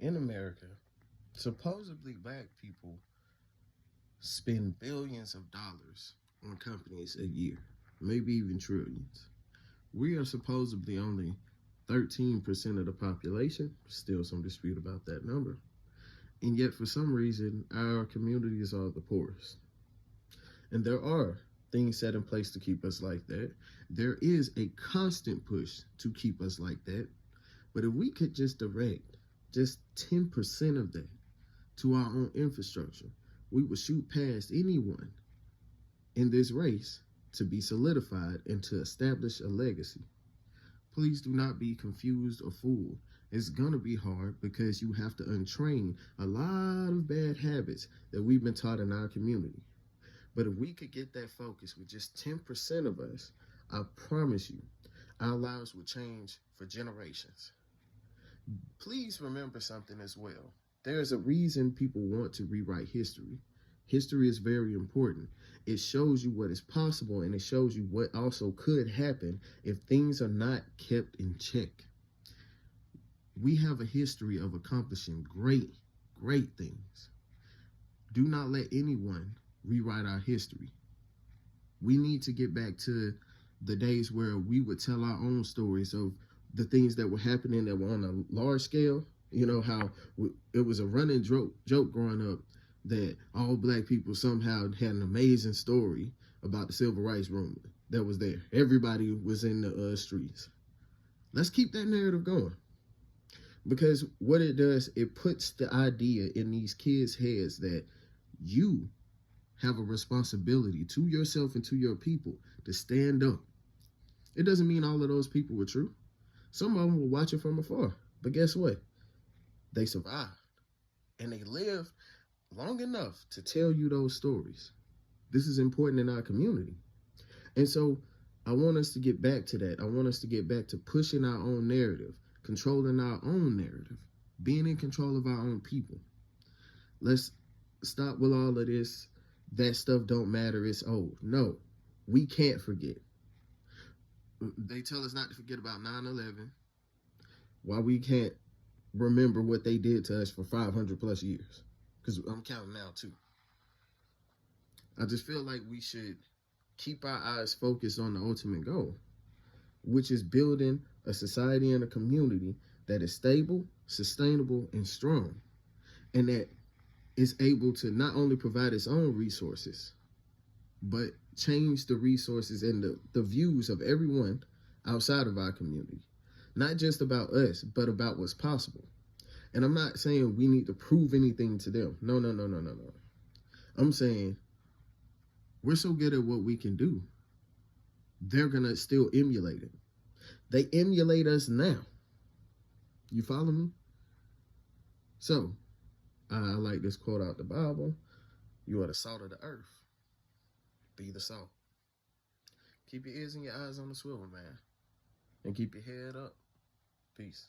In America, supposedly black people spend billions of dollars on companies a year, maybe even trillions. We are supposedly only 13% of the population, still some dispute about that number. And yet, for some reason, our communities are the poorest. And there are things set in place to keep us like that. There is a constant push to keep us like that. But if we could just direct just 10% of that to our own infrastructure, we would shoot past anyone in this race to be solidified and to establish a legacy. Please do not be confused or fooled. It's going to be hard because you have to untrain a lot of bad habits that we've been taught in our community. But if we could get that focus with just 10% of us, I promise you, our lives would change for generations. Please remember something as well. There's a reason people want to rewrite history. History is very important. It shows you what is possible, and it shows you what also could happen if things are not kept in check. We have a history of accomplishing great things. Do not let anyone rewrite our history. We need to get back to the days where we would tell our own stories of the things that were happening that were on a large scale. You know how it was a running joke growing up that all black people somehow had an amazing story about the civil rights movement that was there. Everybody was in the streets. Let's keep that narrative going. Because what it does, it puts the idea in these kids' heads that you have a responsibility to yourself and to your people to stand up. It doesn't mean all of those people were true. Some of them were watching from afar. But guess what? They survived. And they lived long enough to tell you those stories. This is important in our community. And so I want us to get back to that. I want us to get back to pushing our own narrative, controlling our own narrative, being in control of our own people. Let's stop with all of this. That stuff don't matter. It's old. No, we can't forget. They tell us not to forget about 9/11. Why we can't remember what they did to us for 500 plus years? Because I'm counting now too. I just feel like we should keep our eyes focused on the ultimate goal, which is building a society and a community that is stable, sustainable, and strong, and that is able to not only provide its own resources, but change the resources and the views of everyone outside of our community. Not just about us, but about what's possible. And I'm not saying we need to prove anything to them. No. I'm saying we're so good at what we can do, they're going to still emulate it. They emulate us now. You follow me? So, I like this quote out the Bible. You are the salt of the earth. Be the salt. Keep your ears and your eyes on the swivel, man. And keep your head up. Peace.